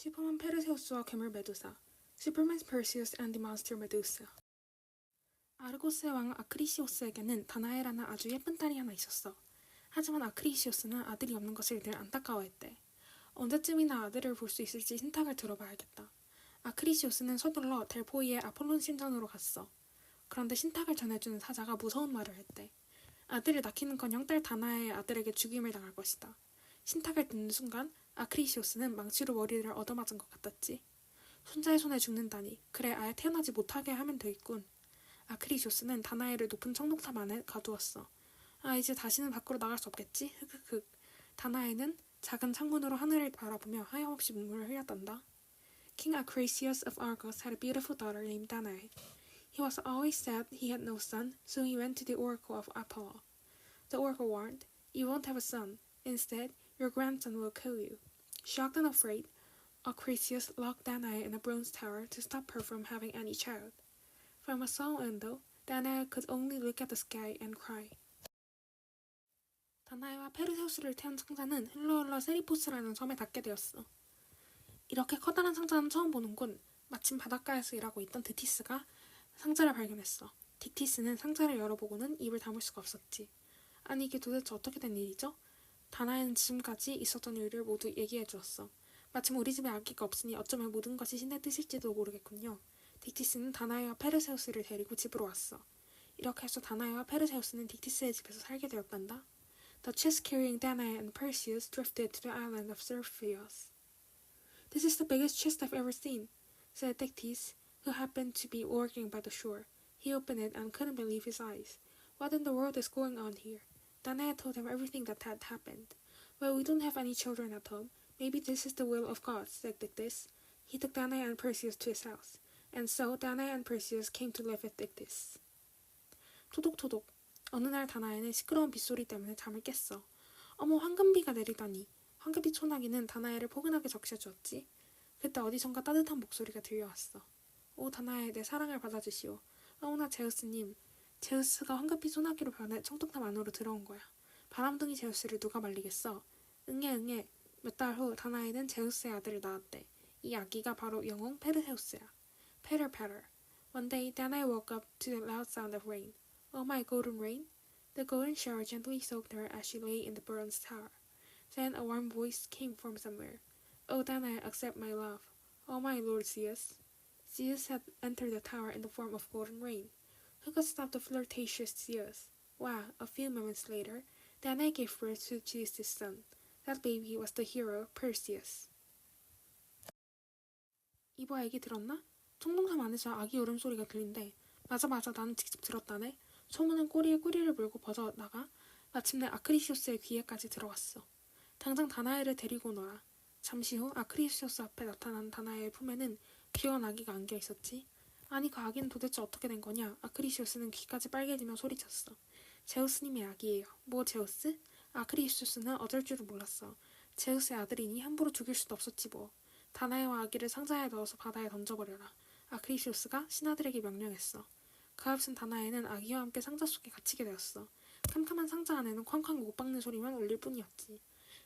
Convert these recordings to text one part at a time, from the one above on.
슈퍼맨 페르세우스와 괴물 메두사, 슈퍼맨 퍼시우스 앤 디 몬스터 메두사. 아르고스의 왕 아크리시오스에게는 다나에라는 아주 예쁜 딸이 하나 있었어. 하지만 아크리시오스는 아들이 없는 것을 늘 안타까워했대. 언제쯤이나 아들을 볼 수 있을지 신탁을 들어봐야겠다. 아크리시오스는 서둘러 델포이의 아폴론 신전으로 갔어. 그런데 신탁을 전해주는 사자가 무서운 말을 했대. 아들을 낳기는커녕 딸 다나에의 아들에게 죽임을 당할 것이다. 신탁을 듣는 순간 아크리시오스는 망치로 머리를 얻어맞은 것 같았지. 손자의 손에 죽는다니, 그래 아예 태어나지 못하게 하면 되겠군. 아크리시오스는 다나에를 높은 청동탑 안에 가두었어. 이제 다시는 밖으로 나갈 수 없겠지? 흑흑흑. 다나에는 작은 창문으로 하늘을 바라보며 하염없이 눈물을 흘렸단다. King Acrisius of Argos had a beautiful daughter named Danae. He was always sad he had no son, so he went to the oracle of Apollo. The oracle warned, "You won't have a son. Instead, your grandson will kill you." Shocked and afraid, Acrisius locked Danae in a bronze tower to stop her from having any child. From a small window, Danae could only look at the sky and cry. 다나에와 페르세우스를 태운 상자는 흘러흘러 세리포스라는 섬에 닿게 되었어. 이렇게 커다란 상자는 처음 보는군. 마침 바닷가에서 일하고 있던 드티스가 상자를 발견했어. 딕티스는 상자를 열어보고는 입을 다물 수가 없었지. 아니 이게 도대체 어떻게 된 일이죠? 다나에는 지금까지 있었던 일을 모두 얘기해 주었어. 마침 우리 집에 아기가 없으니 어쩌면 모든 것이 신의 뜻일지도 모르겠군요. 딕티스는 다나에와 페르세우스를 데리고 집으로 왔어. 이렇게 해서 다나에와 페르세우스는 딕티스의 집에서 살게 되었단다. The chest carrying Danae and Perseus drifted to the island of Syrphos. "This is the biggest chest I've ever seen," said Dictys, who happened to be working by the shore. He opened it and couldn't believe his eyes. What in the world is going on here? Danae told him everything that had happened. "Well, we don't have any children at home. Maybe this is the will of God," said Dictys. He took Danae and Perseus to his house. And so Danae and Perseus came to live with Dictys. 토독토독. 어느 날 다나에는 시끄러운 빗소리 때문에 잠을 깼어. 어머, 황금비가 내리다니. 황금빛 소나기는 다나에를 포근하게 적셔주었지. 그때 어디선가 따뜻한 목소리가 들려왔어. 오 다나에, 내 사랑을 받아주시오. 어머나 제우스님. 제우스가 황금빛 소나기로 변해 청동탑 안으로 들어온 거야. 바람둥이 제우스를 누가 말리겠어. 응애. 몇 달 후 다나에는 제우스의 아들을 낳았대. 이 아기가 바로 영웅 페르세우스야. Patter. One day Danae woke up to the loud sound of rain. Oh my golden rain! The golden shower gently soaked her as she lay in the bronze tower. Then a warm voice came from somewhere. "Oh Danae, accept my love. Oh my lord Zeus." Zeus had entered the tower in the form of golden rain. Who could stop the flirtatious Zeus? Wow, a few moments later, Danae gave birth to Zeus' son. That baby was the hero Perseus. 이봐, 얘기 들었나? 청동탑 안에서 아기 울음소리가 들린대. 맞아, 나는 직접 들었다네. 소문은 꼬리에 꼬리를 물고 벗어나가 마침내 아크리시오스의 귀에까지 들어왔어. 당장 다나에를 데리고 오너라. 잠시 후 아크리시오스 앞에 나타난 다나에의 품에는 귀여운 아기가 안겨 있었지. 아니 그 아기는 도대체 어떻게 된 거냐? 아크리시오스는 귀까지 빨개지며 소리쳤어. 제우스님의 아기예요. 뭐 제우스? 아크리시오스는 어쩔 줄을 몰랐어. 제우스의 아들이니 함부로 죽일 수도 없었지 뭐. 다나에와 아기를 상자에 넣어서 바다에 던져버려라. 아크리시오스가 신하들에게 명령했어. 그 앞선 다나에는 아기와 함께 상자 속에 갇히게 되었어. 캄캄한 상자 안에는 쾅쾅 못 박는 소리만 울릴 뿐이었지.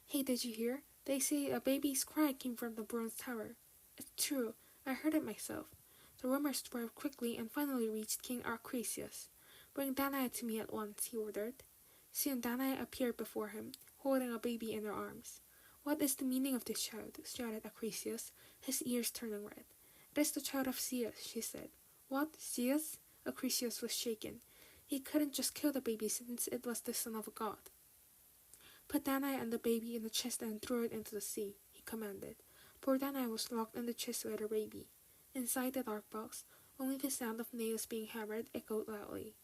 Hey, did you hear? They say a baby's cry came from the bronze tower. It's true. I heard it myself. The rumor spread quickly and finally reached King Acrisius. Bring Danae to me at once, he ordered. Soon Danae appeared before him, holding a baby in her arms. What is the meaning of this child? Shouted Acrisius, his ears turning red. It is the child of Zeus, she said. What? Zeus? Acrisius was shaken. He couldn't just kill the baby since it was the son of a god. Put Danae and the baby in the chest and throw it into the sea, he commanded. Poor Danae was locked in the chest with her baby. Inside the dark box, only the sound of nails being hammered echoed loudly.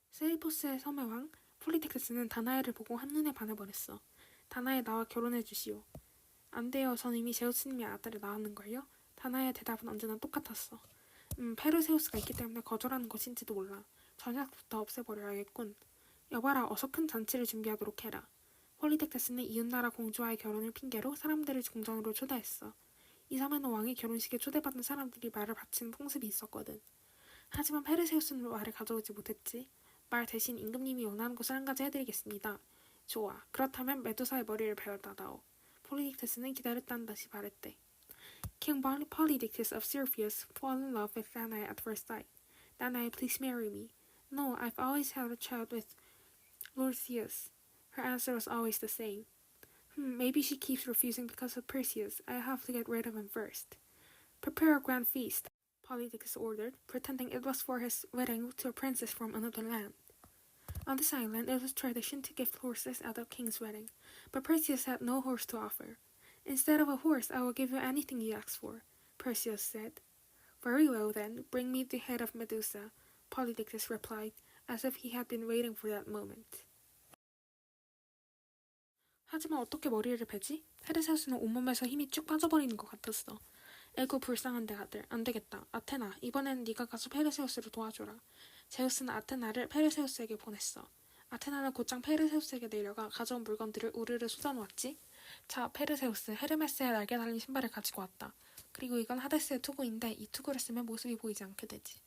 세리포스의 섬의 왕 폴리텍스는 다나에를 보고 한눈에 반해버렸어. 다나에 나와 결혼해 주시오. 안 돼요. 전 이미 제우스님의 아들을 낳았는걸요. 다나에의 대답은 언제나 똑같았어. 페르세우스가 있기 때문에 거절하는 것인지도 몰라. 전작부터 없애버려야겠군. 여봐라, 어서 큰 잔치를 준비하도록 해라. 폴리텍테스는 이웃나라 공주와의 결혼을 핑계로 사람들을 궁전으로 초대했어. 이 섬에는 왕의 결혼식에 초대받은 사람들이 말을 바치는 풍습이 있었거든. 하지만 페르세우스는 말을 가져오지 못했지. 말 대신 임금님이 원하는 것을 한 가지 해드리겠습니다. 좋아. 그렇다면 메두사의 머리를 베어다다오. 폴리딕테스는 기다렸다는 듯이 말했대. King Polydictes of Syracuse fall in love with Danae at first sight. Danae, please marry me. No, I've always had a child with Lord Theus. Her answer was always the same. Maybe she keeps refusing because of Perseus. I have to get rid of him first. Prepare a grand feast, Polydictes ordered, pretending it was for his wedding to a princess from another land. On this island, it was tradition to give horses at a king's wedding, but Perseus had no horse to offer. Instead of a horse, I will give you anything you ask for, Perseus said. Very well then, bring me the head of Medusa, Polydictes replied, as if he had been waiting for that moment. 하지만 어떻게 머리를 베지? 페르세우스는 온몸에서 힘이 쭉 빠져버리는 것 같았어. 에고 불쌍한 아들, 안 되겠다. 아테나, 이번에는 네가 가서 페르세우스를 도와줘라. 제우스는 아테나를 페르세우스에게 보냈어. 아테나는 곧장 페르세우스에게 내려가 가져온 물건들을 우르르 쏟아놓았지. 자, 페르세우스, 헤르메스의 날개 달린 신발을 가지고 왔다. 그리고 이건 하데스의 투구인데 이 투구를 쓰면 모습이 보이지 않게 되지.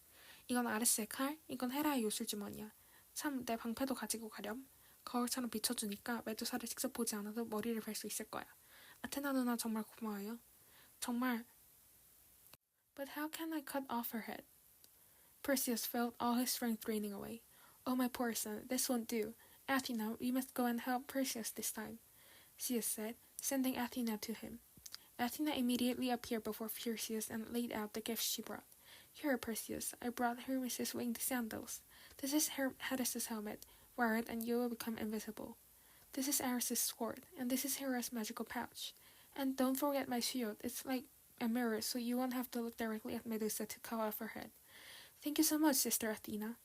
이건 아레스의 칼, 이건 헤라의 요술주머니야. 참, 내 방패도 가지고 가렴. 거울처럼 비춰주니까 메두사를 직접 보지 않아도 머리를 벨 수 있을 거야. 아테나 누나 정말 고마워요. 정말. But how can I cut off her head? Perseus felt all his strength draining away. Oh, my poor son, this won't do. Athena, we must go and help Perseus this time, Zeus said, sending Athena to him. Athena immediately appeared before Perseus and laid out the gifts she brought. Here, Perseus, I brought Hermes' winged sandals. This is Hades' helmet. Wear it and you will become invisible. This is Ares' sword, and this is Hera's magical pouch. And don't forget my shield. It's like a mirror, so you won't have to look directly at Medusa to cut off her head. Thank you so much, Sister Athena.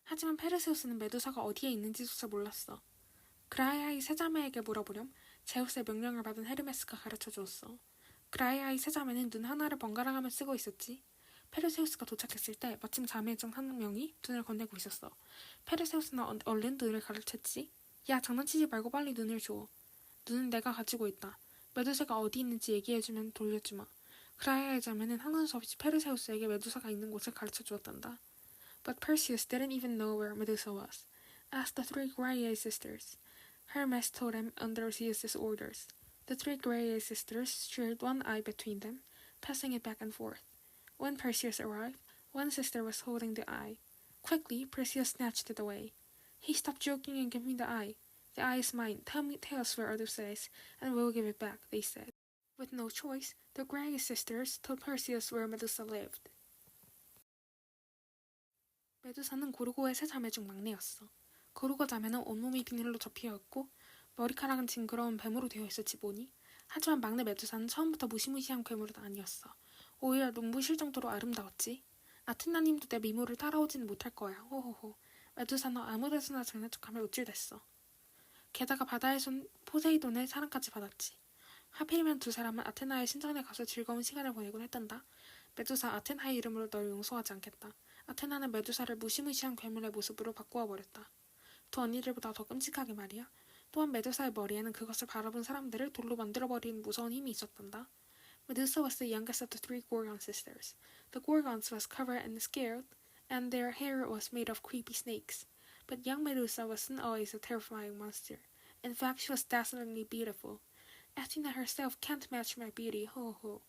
하지만 페르세우스는 메두사가 어디에 있는지조차 몰랐어. 그라이아의 세자매에게 물어보렴 제우스의 명령을 받은 헤르메스가 가르쳐 주었어. 그라이아의 세자매는 눈 하나를 번갈아가며 쓰고 있었지. 페르세우스가 도착했을 때 마침 자매 중 한 명이 눈을 건네고 있었어. 페르세우스는 얼른 눈을 가르쳤지. 야, 장난치지 말고 빨리 눈을 줘. 눈은 내가 가지고 있다. 메두사가 어디 있는지 얘기해주면 돌려주마. 그라이아의 자매는 하는 수 없이 페르세우스에게 메두사가 있는 곳을 가르쳐 주었단다. But Perseus didn't even know where Medusa was. Ask the three Graiae sisters. Hermes told him under Zeus's orders. The three Graiae sisters shared one eye between them, passing it back and forth. When Perseus arrived, one sister was holding the eye. Quickly, Perseus snatched it away. Hey, stop joking and give me the eye. The eye is mine. Tell us where Medusa is, and we'll give it back, they said. With no choice, the Graiae sisters told Perseus where Medusa lived. 메두사는 고르고의 세 자매 중 막내였어. 고르고 자매는 온몸이 비늘로 접혀있고 머리카락은 징그러운 뱀으로 되어 있었지 뭐니. 하지만 막내 메두사는 처음부터 무시무시한 괴물은 아니었어. 오히려 눈부실 정도로 아름다웠지. 아테나님도 내 미모를 따라오지는 못할 거야. 호호호. 메두사는 아무데서나 장난 척하며 우쭐댔어. 게다가 바다에선 포세이돈의 사랑까지 받았지. 하필이면 두 사람은 아테나의 신전에 가서 즐거운 시간을 보내곤 했단다. 메두사, 아테나의 이름으로 널 용서하지 않겠다. 아테나는 메두사를 무시무시한 괴물의 모습으로 바꾸어버렸다. 두 언니들보다 더 끔찍하게 말이야. 또한 메두사의 머리에는 그것을 바라본 사람들을 돌로 만들어버리는 무서운 힘이 있었단다. Medusa was the youngest of the three Gorgon sisters. The Gorgons was covered and scaled, and their hair was made of creepy snakes. But young Medusa wasn't always a terrifying monster. In fact, she was dazzlingly beautiful. Athena herself can't match my beauty, ho ho.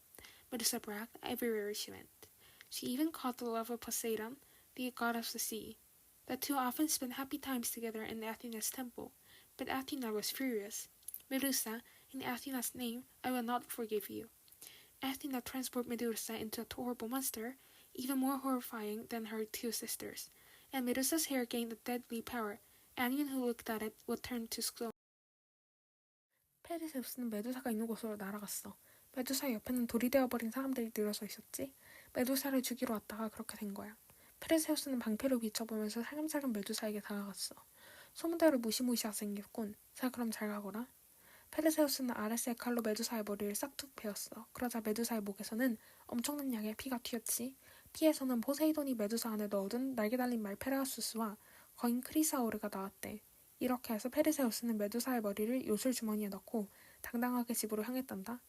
Medusa bragged everywhere she went. She even caught the love of Poseidon, the god of the sea. The two often spent happy times together in Athena's temple, but Athena was furious. Medusa, in Athena's name, I will not forgive you. Athena transformed Medusa into a horrible monster, even more horrifying than her two sisters, and Medusa's hair gained a deadly power. Anyone who looked at it would turn to stone. 페르세우스는 메두사가 있는 곳으로 날아갔어. 메두사 옆에는 돌이 되어버린 사람들이 늘어서 있었지. 메두사를 죽이러 왔다가 그렇게 된 거야. 페르세우스는 방패로 비춰보면서 살금살금 메두사에게 다가갔어. 소문대로 무시무시하게 생겼군. 자, 그럼 잘 가거라. 페르세우스는 아레스의 칼로 메두사의 머리를 싹둑 베었어. 그러자 메두사의 목에서는 엄청난 양의 피가 튀었지. 피에서는 포세이돈이 메두사 안에 넣어둔 날개 달린 말 페라수스와 거인 크리사오르가 나왔대. 이렇게 해서 페르세우스는 메두사의 머리를 요술 주머니에 넣고 당당하게 집으로 향했단다.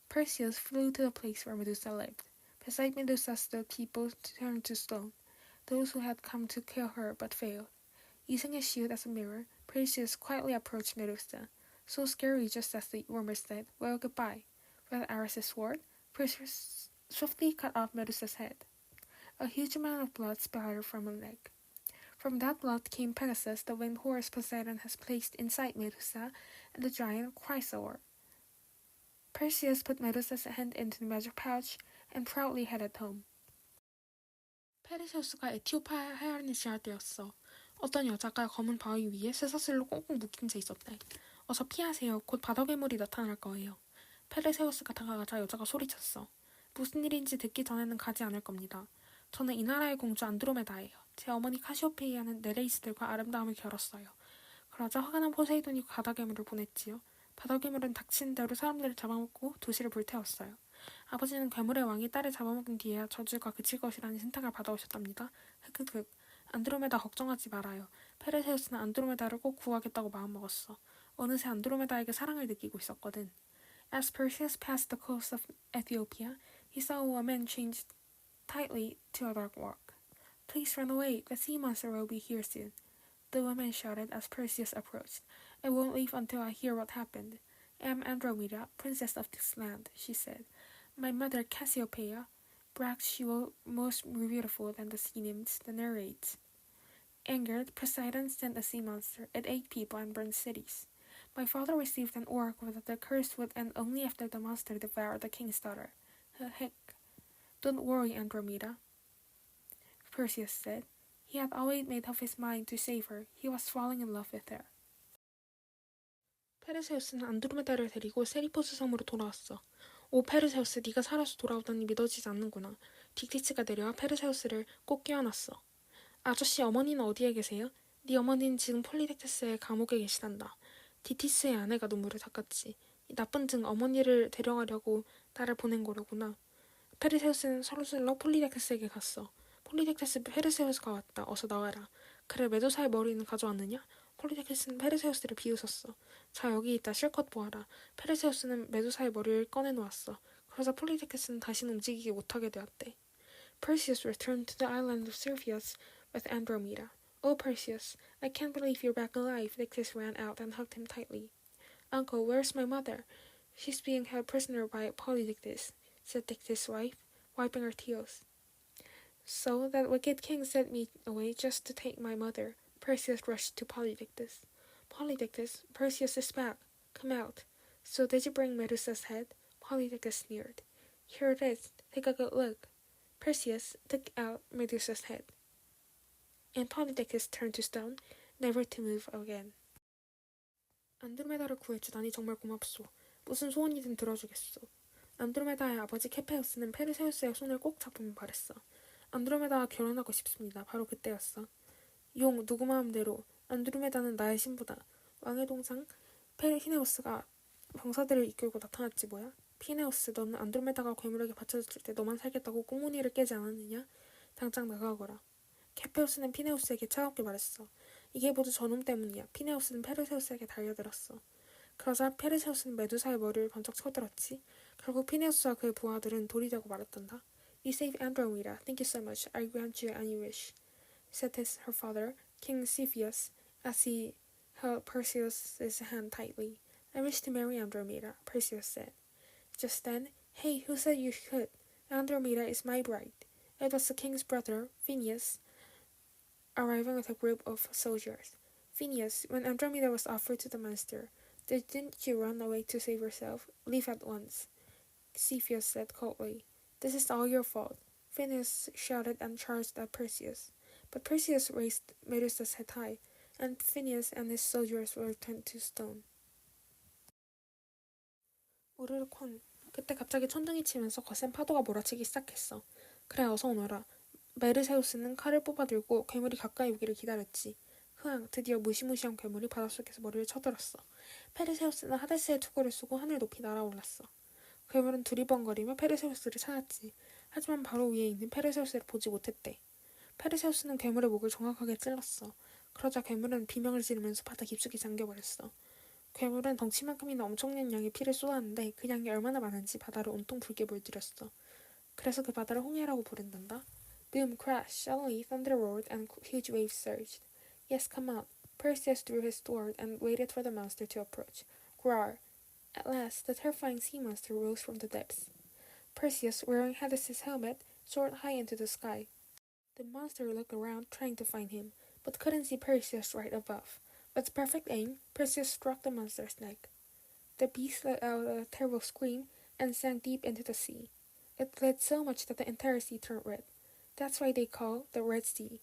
Perseus flew to the place where Medusa lived. Beside Medusa stood people turned to stone, those who had come to kill her but failed. Using his shield as a mirror, Perseus quietly approached Medusa. So scary, just as the rumor said. Well, goodbye. With Ares' sword, Perseus swiftly cut off Medusa's head. A huge amount of blood splattered from her leg. From that blood came Pegasus, the winged horse Poseidon has placed inside Medusa, and the giant Chrysaor. Perseus put Medusa's hand into the magic pouch and proudly headed home. 페르세우스가 에티오피아 해안을 지날 때였어. 어떤 여자가 검은 바위 위에 쇠사슬로 꽁꽁 묶인 채 있었대. 어서 피하세요. 곧 바다괴물이 나타날 거예요. 페르세우스가 다가가자 여자가 소리쳤어. 무슨 일인지 듣기 전에는 가지 않을 겁니다. 저는 이 나라의 공주 안드로메다예요. 제 어머니 카시오페이아는 네레이스들과 아름다움을 겨뤘어요. 그러자 화가 난 포세이돈이 바다괴물을 보냈지요. 바다괴물은 닥친 대로 사람들을 잡아먹고 도시를 불태웠어요. 아버지는 괴물의 왕이 딸을 잡아먹은 뒤에야 저주가 그칠 것이라는 신탁을 받아오셨답니다. 흑흑흑. 안드로메다 걱정하지 말아요. 페르세우스는 안드로메다를 꼭 구하겠다고 마음먹었어. 어느새 안드로메다에게 사랑을 느끼고 있었거든. As Perseus passed the coast of Ethiopia, he saw a woman chained tightly to a dark rock. Please run away. The sea monster will be here soon. The woman shouted as Perseus approached. I won't leave until I hear what happened. I am Andromeda, princess of this land, she said. My mother, Cassiopeia, brags she was most beautiful than the sea nymphs, the Nereids. Angered, Poseidon sent a sea monster. It ate people and burned cities. My father received an oracle that the curse would end only after the monster devoured the king's daughter. Heck. Don't worry, Andromeda, Perseus said. He had always made up his mind to save her. He was falling in love with her. 페르세우스는 안드로메다를 데리고 세리포스 섬으로 돌아왔어. 오 페르세우스, 네가 살아서 돌아오다니 믿어지지 않는구나. 딕티스가 내려와 페르세우스를 꼭 껴안았어. 아저씨, 어머니는 어디에 계세요? 네 어머니는 지금 폴리덱테스의 감옥에 계시단다. 디티스의 아내가 눈물을 닦았지. 이 나쁜 등 어머니를 데려가려고 나를 보낸 거로구나. 페르세우스는 서로슬러 폴리덱테스에게 갔어. 폴리덱테스, 페르세우스가 왔다. 어서 나와라. 그래, 메두사의 머리는 가져왔느냐? 폴리덱테스는 페르세우스를 비웃었어. 자, 여기 있다. 실컷 보아라. 페르세우스는 메두사의 머리를 꺼내놓았어. 그러자 폴리덱테스는 다시는 움직이지 못하게 되었대. Perseus returned to the island of Syrphus with Andromeda. Oh, Perseus, I can't believe you're back alive. Dictys ran out and hugged him tightly. Uncle, where's my mother? She's being held prisoner by Polydictys, said Dictys' wife, wiping her tears. So that wicked king sent me away just to take my mother. Perseus rushed to Polydictys. Polydictys, Perseus is back. Come out. So did you bring Medusa's head? Polydictys sneered. Here it is. Take a good look. Perseus took out Medusa's head. And Polydictys turned to stone, never to move again. 안드로메다를 구해주다니 정말 고맙소. 무슨 소원이든 들어주겠소. 안드로메다의 아버지 케페우스는 페르세우스의 손을 꼭 잡으며 말했어. 안드로메다와 결혼하고 싶습니다. 바로 그때였어. 용, 누구 마음대로. 안드로메다는 나의 신부다. 왕의 동상 피네우스가 병사들을 이끌고 나타났지 뭐야? 피네우스, 너는 안드로메다가 괴물에게 바쳐졌을 때 너만 살겠다고 꽁무니를 깨지 않았느냐? 당장 나가거라. 케페우스는 피네우스에게 차갑게 말했어. 이게 모두 저놈 때문이야. 피네우스는 페르세우스에게 달려들었어. 그러자 페르세우스는 메두사의 머리를 번쩍 쳐들었지. 결국 피네우스와 그의 부하들은 돌이 되고 말았단다. You saved Andromeda. Thank you so much. I grant you any wish, said her father, King Cepheus, as he held Perseus' hand tightly. I wish to marry Andromeda, Perseus said. Just then, hey, who said you could? Andromeda is my bride. It was the king's brother, Phineus, arriving with a group of soldiers. Phineas, when Andromeda was offered to the monster, didn't you run away to save yourself? Leave at once, Cepheus said coldly. This is all your fault. Phineas shouted and charged at Perseus. But Perseus raised Medusa's head high, and Phineas and his soldiers were turned to stone. 우르르콘. 그때 갑자기 천둥이 치면서 거센 파도가 몰아치기 시작했어. 그래, 어서 오너라. 메르세우스는 칼을 뽑아들고 괴물이 가까이 오기를 기다렸지. 흐앙, 드디어 무시무시한 괴물이 바닷속에서 머리를 쳐들었어. 페르세우스는 하데스의 투구를 쓰고 하늘 높이 날아올랐어. 괴물은 두리번거리며 페르세우스를 찾았지. 하지만 바로 위에 있는 페르세우스를 보지 못했대. 페르세우스는 괴물의 목을 정확하게 찔렀어. 그러자 괴물은 비명을 지르면서 바다 깊숙이 잠겨버렸어. 괴물은 덩치만큼이나 엄청난 양의 피를 쏟았는데 그 양이 얼마나 많은지 바다를 온통 붉게 물들였어. 그래서 그 바다를 홍해라고 부른단다. Boom, crash, suddenly thunder roared and huge waves surged. Yes, come out. Perseus drew his sword and waited for the monster to approach. Roar! At last, the terrifying sea monster rose from the depths. Perseus, wearing Hades' helmet, soared high into the sky. The monster looked around, trying to find him, but couldn't see Perseus right above. With perfect aim, Perseus struck the monster's neck. The beast let out a terrible scream and sank deep into the sea. It bled so much that the entire sea turned red. That's why they call the Red Sea.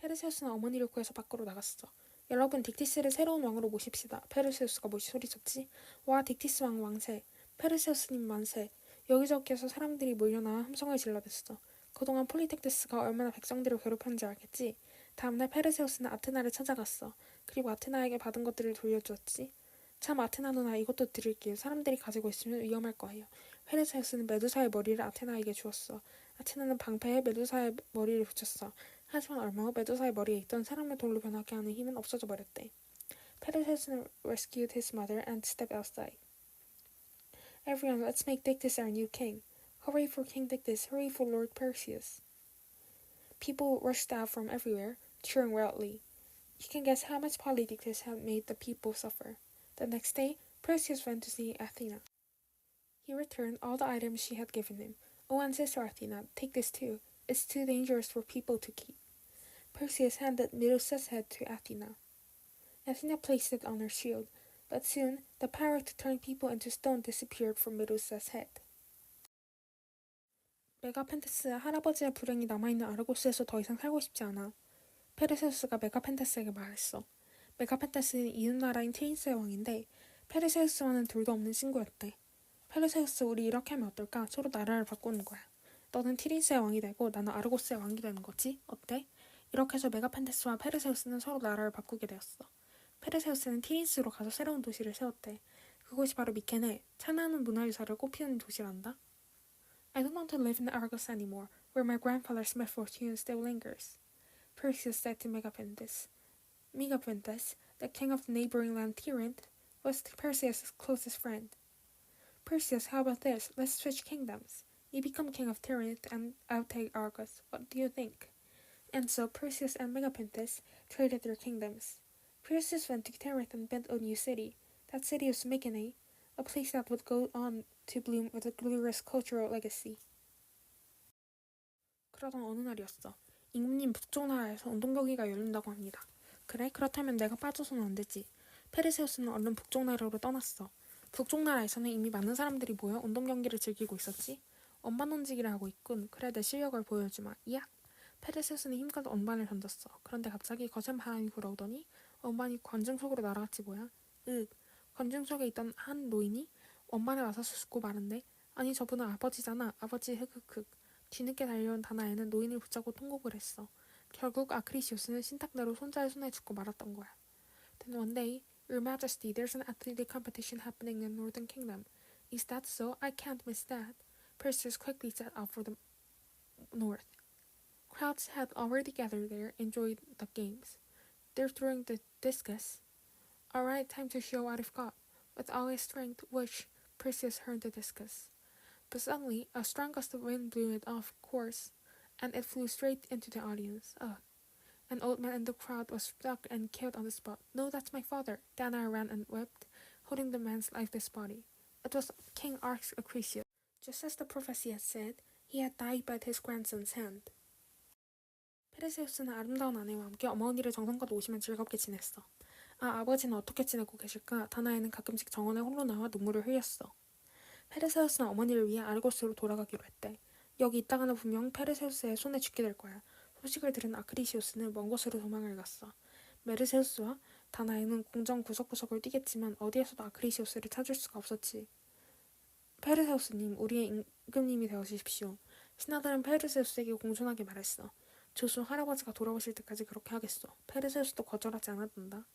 페르세우스는 어머니를 구해서 밖으로 나갔어. 여러분, 딕티스를 새로운 왕으로 모십시다. 페르세우스가 소리쳤지. 와, 딕티스 왕 왕세. 페르세우스님 만세. 여기저기에서 사람들이 몰려나와 함성을 질러댔어. 그동안 폴리텍테스가 얼마나 백성들을 괴롭혔는지 알겠지? 다음날 페르세우스는 아테나를 찾아갔어. 그리고 아테나에게 받은 것들을 돌려주었지. 참, 아테나 누나, 이것도 드릴게요. 사람들이 가지고 있으면 위험할 거예요. 페르세우스는 메두사의 머리를 아테나에게 주었어. 아테나는 방패에 메두사의 머리를 붙였어. 하지만 얼마 후 메두사의 머리에 있던 사람의 돌로 변하게 하는 힘은 없어져 버렸대. Perseus rescued his mother and stepped outside. Everyone, let's make Dictys our new king. Hooray for King Dictys, hooray for Lord Perseus. People rushed out from everywhere, cheering wildly. You can guess how much Polydictys had made the people suffer. The next day, Perseus went to see Athena. He returned all the items she had given him. Oh, and sister Athena, take this too. It's too dangerous for people to keep. Perseus handed Medusa's head to Athena. Athena placed it on her shield, but soon the power to turn people into stone disappeared from Medusa's head. 메가펜테스, 할아버지의 불행이 남아있는 아르고스에서 더 이상 살고 싶지 않아. 페르세우스가 메가펜테스에게 말했어. 메가펜테스는 이웃나라인 트린스의 왕인데 페르세우스와는 둘도 없는 친구였대. 페르세우스, 우리 이렇게 하면 어떨까? 서로 나라를 바꾸는 거야. 너는 티린스의 왕이 되고 나는 아르고스의 왕이 되는 거지? 어때? 이렇게 해서 메가펜테스와 페르세우스는 서로 나라를 바꾸게 되었어. 페르세우스는 티린스로 가서 새로운 도시를 세웠대. 그곳이 바로 미케네, 찬란한 문화유산을 꽃피우는 도시란다. I don't want to live in Argos anymore, where my grandfather's misfortune still lingers. Perseus said to Megapenthes. Megapenthes, the king of the neighboring land Tirynth, was Perseus' closest friend. Perseus, how about this? Let's switch kingdoms. You become king of Tirynth and I'll take Argos. What do you think? And so Perseus and Megapenthes traded their kingdoms. Perseus went to Tirynth and built a new city. That city was Mycenae, a place that would go on to bloom with a glorious cultural legacy. 그러던 어느 날이었어. 임금님 북쪽 나라에서 운동경기가 열린다고 합니다. 그래? 그렇다면 내가 빠져서는 안 되지. 페르세우스는 얼른 북쪽 나라로 떠났어. 북쪽 나라에서는 이미 많은 사람들이 모여 운동경기를 즐기고 있었지. 언반 던지기를 하고 있군. 그래, 내 실력을 보여주마. 이악! 페르세우스는 힘껏 언반을 던졌어. 그런데 갑자기 거센 바람이 불어오더니 언반이 관중 속으로 날아갔지 뭐야. 관중 속에 있던 한 노인이 원반에 와서 죽고 마는데 아니 저분은 아버지잖아. 아버지 흑흑흑. 뒤늦게 달려온 다나에는 노인을 붙잡고 통곡을 했어. 결국 아크리시오스는 신탁대로 손자의 손에 죽고 말았던 거야. Then one day, Your Majesty, there's an athletic competition happening in the Northern Kingdom. Is that so? I can't miss that. Perseus quickly set out for the north. Crowds had already gathered there, enjoyed the games. They're throwing the discus. Alright, time to show what I've got. With all his strength, Perseus hurled the discus. But suddenly, a strong gust of wind blew it off course, and it flew straight into the audience. Ugh. An old man in the crowd was struck and killed on the spot. No, that's my father. Danae ran and wept, holding the man's lifeless body. It was King Acrisius. Just as the prophecy had said, he had died by his grandson's hand. 페르세우스는 아름다운 아내와 함께 어머니를 정성껏 모시며 즐겁게 지냈어. 아버지는 어떻게 지내고 계실까? 다나에는 가끔씩 정원에 홀로 나와 눈물을 흘렸어. 페르세우스는 어머니를 위해 아르고스로 돌아가기로 했대. 여기 있다가는 분명 페르세우스의 손에 죽게 될 거야. 소식을 들은 아크리시오스는 먼 곳으로 도망을 갔어. 메르세우스와 다나에는 궁정 구석구석을 뛰겠지만 어디에서도 아크리시오스를 찾을 수가 없었지. 페르세우스님, 우리의 임금님이 되어주십시오. 신하들은 페르세우스에게 공손하게 말했어. 조수 할아버지가 돌아오실 때까지 그렇게 하겠어. 페르세우스도 거절하지 않았단다.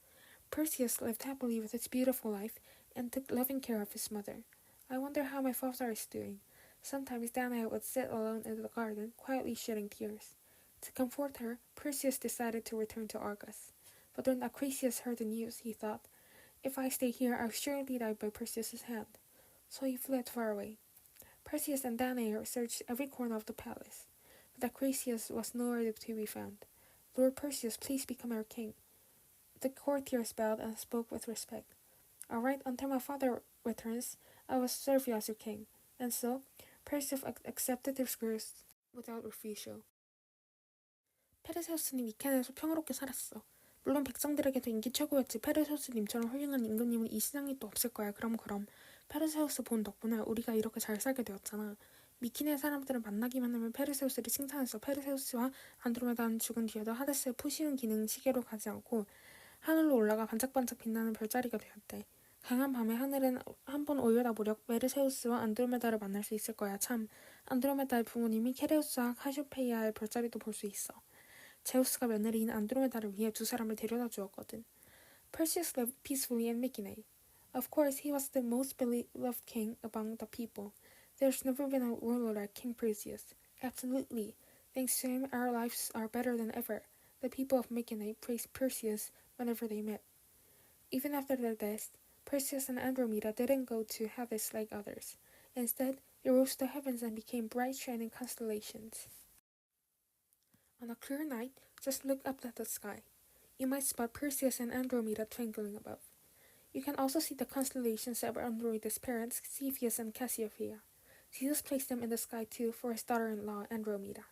Perseus lived happily with his beautiful wife and took loving care of his mother. I wonder how my father is doing. Sometimes Danae would sit alone in the garden, quietly shedding tears. To comfort her, Perseus decided to return to Argos. But when Acrisius heard the news, he thought, if I stay here, I'll surely die by Perseus' hand. So he fled far away. Perseus and Danae searched every corner of the palace, but Acrisius was nowhere to be found. Lord Perseus, please become our king. The courtiers bowed and spoke with respect. All right, until my father returns, I will serve you as your king. And so, Perseus accepted his request without refusal. 페르세우스는 미케네에서 평화롭게 살았어. 물론 백성들에게도 인기 최고였지. 페르세우스님처럼 훌륭한 임금님은 이 세상에 또 없을 거야. 그럼. 페르세우스 본 덕분에 우리가 이렇게 잘 살게 되었잖아. 미키네 사람들을 만나기만 하면 페르세우스를 칭찬했어. 페르세우스와 안드로메다는 죽은 뒤에도 하데스의 푸시운 기능 시계로 가지 않고 하늘로 올라가 반짝반짝 빛나는 별자리가 되었대. 강한 밤에 하늘은 한번 올려다보려 메르세우스와 안드로메다를 만날 수 있을 거야. 참, 안드로메다의 부모님이 케레우스와 카시오페이아의 별자리도 볼 수 있어. 제우스가 며느리인 안드로메다를 위해 두 사람을 데려다 주었거든. Perseus lived peacefully in Mycenae. Of course, he was the most beloved king among the people. There's never been a ruler like King Perseus. Absolutely. Thanks to him, our lives are better than ever. The people of Mycenae praised Perseus whenever they met. Even after their deaths, Perseus and Andromeda didn't go to Hades like others. Instead, they rose to the heavens and became bright shining constellations. On a clear night, just look up at the sky. You might spot Perseus and Andromeda twinkling above. You can also see the constellations of Andromeda's parents, Cepheus and Cassiopeia. Zeus placed them in the sky too for his daughter-in-law Andromeda.